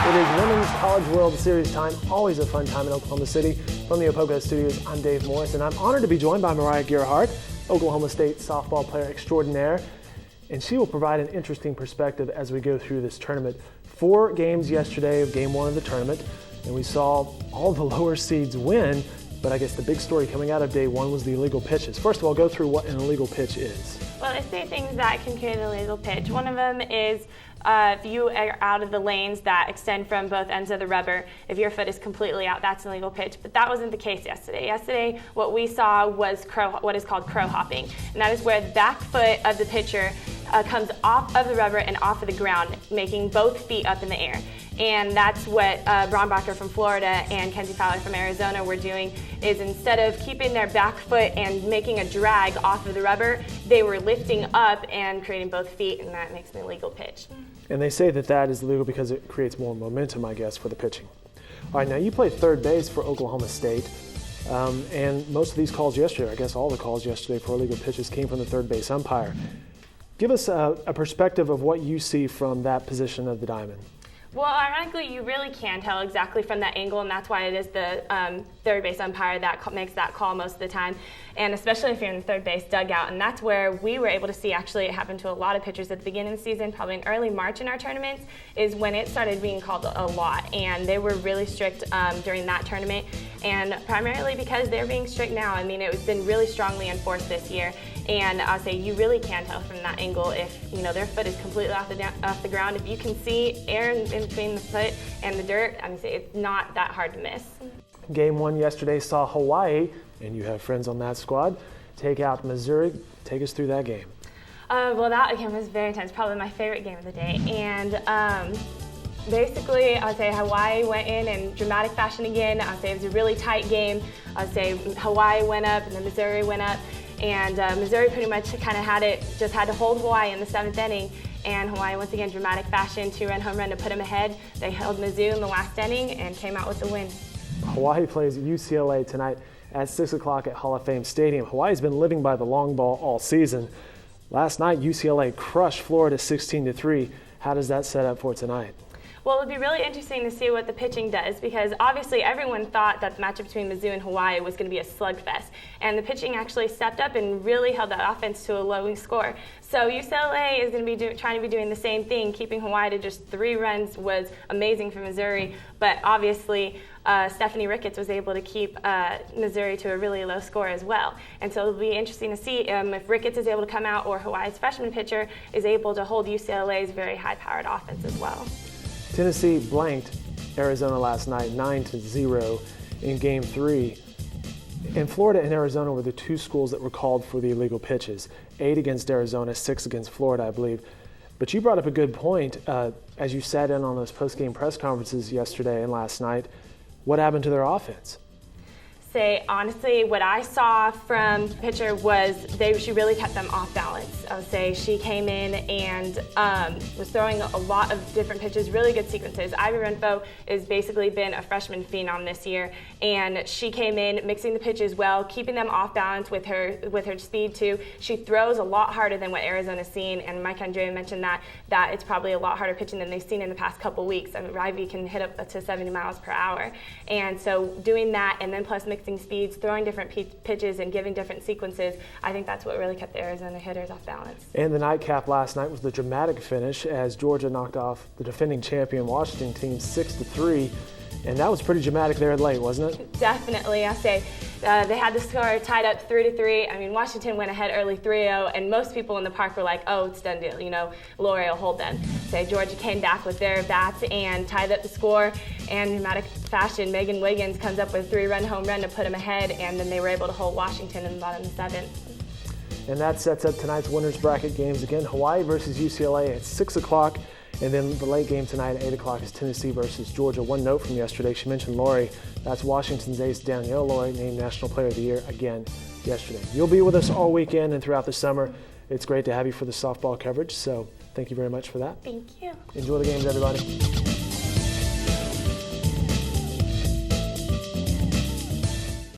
It is Women's College World Series time, always a fun time in Oklahoma City. From the Opoka Studios, I'm Dave Morris, and I'm honored to be joined by Mariah Gearhart, Oklahoma State softball player extraordinaire, and she will provide an interesting perspective as we go through this tournament. 4 games yesterday of game 1 of the tournament, and we saw all the lower seeds win, but I guess the big story coming out of day 1 was the illegal pitches. First of all, go through what an illegal pitch is. Well, there's 3 things that can create an illegal pitch. One of them is if you are out of the lanes that extend from both ends of the rubber, if your foot is completely out, that's an illegal pitch. But that wasn't the case yesterday. Yesterday, what we saw was what is called crow hopping, and that is where the back foot of the pitcher comes off of the rubber and off of the ground, making both feet up in the air. And that's what Brombacher from Florida and Kenzie Fowler from Arizona were doing, is instead of keeping their back foot and making a drag off of the rubber, they were lifting up and creating both feet, and that makes an illegal pitch. And they say that that is illegal because it creates more momentum, I guess, for the pitching. All right, now you played third base for Oklahoma State, and most of these calls yesterday, I guess all the calls yesterday for illegal pitches came from the third base umpire. Give us a perspective of what you see from that position of the diamond. Well, ironically, you really can tell exactly from that angle, and that's why it is the third base umpire that makes that call most of the time, and especially if you're in the third base dugout. And that's where we were able to see, actually, it happened to a lot of pitchers at the beginning of the season, probably in early March in our tournaments, is when it started being called a lot. And they were really strict during that tournament, and primarily because they're being strict now. I mean, it's been really strongly enforced this year, and I'll say you really can tell from that angle if their foot is completely off the ground. If you can see air in between the foot and the dirt, I mean, it's not that hard to miss. Game 1 yesterday saw Hawaii, and you have friends on that squad, take out Missouri. Take us through that game. Well, that game was very intense, probably my favorite game of the day. And basically, I would say Hawaii went in dramatic fashion again. I would say it was a really tight game. I would say Hawaii went up and then Missouri went up. And Missouri pretty much kind of had to hold Hawaii in the 7th inning. And Hawaii, once again, dramatic fashion, 2-run home run to put them ahead. They held Mizzou in the last inning and came out with the win. Hawaii plays UCLA tonight at 6 o'clock at Hall of Fame Stadium. Hawaii's been living by the long ball all season. Last night, UCLA crushed Florida 16-3. How does that set up for tonight? Well, it'll be really interesting to see what the pitching does, because obviously everyone thought that the matchup between Mizzou and Hawaii was going to be a slugfest. And the pitching actually stepped up and really held that offense to a low score. So UCLA is going to be trying to be doing the same thing. Keeping Hawaii to just 3 runs was amazing for Missouri, but obviously Stephanie Ricketts was able to keep Missouri to a really low score as well. And so it'll be interesting to see if Ricketts is able to come out or Hawaii's freshman pitcher is able to hold UCLA's very high-powered offense as well. Tennessee blanked Arizona last night 9-0 in Game 3. And Florida and Arizona were the 2 schools that were called for the illegal pitches. 8 against Arizona, 6 against Florida, I believe. But you brought up a good point as you sat in on those post-game press conferences yesterday and last night. What happened to their offense? Honestly, what I saw from the pitcher was she really kept them off balance. I would say she came in and was throwing a lot of different pitches, really good sequences. Ivy Renfro has basically been a freshman phenom this year, and she came in mixing the pitches well, keeping them off balance with her speed too. She throws a lot harder than what Arizona's seen, and Mike Andrea mentioned that it's probably a lot harder pitching than they've seen in the past couple weeks. I mean, Ivy can hit up to 70 miles per hour, and so doing that and then plus mixing speeds, throwing different pitches and giving different sequences, I think that's what really kept the Arizona hitters off balance. And the nightcap last night was the dramatic finish as Georgia knocked off the defending champion Washington team 6-3. And that was pretty dramatic there late, wasn't it? Definitely. I say they had the score tied up 3-3. I mean, Washington went ahead early 3-0, and most people in the park were like, oh, it's done deal. Lori will hold them. So Georgia came back with their bats and tied up the score. And in dramatic fashion, Megan Wiggins comes up with a 3-run home run to put them ahead, and then they were able to hold Washington in the bottom of the 7th. And that sets up tonight's winners bracket games again. Hawaii versus UCLA at 6 o'clock. And then the late game tonight at 8 o'clock is Tennessee versus Georgia. One note from yesterday, she mentioned Lori. That's Washington's ace, Danielle Lori, named National Player of the Year again yesterday. You'll be with us all weekend and throughout the summer. It's great to have you for the softball coverage, so thank you very much for that. Thank you. Enjoy the games, everybody.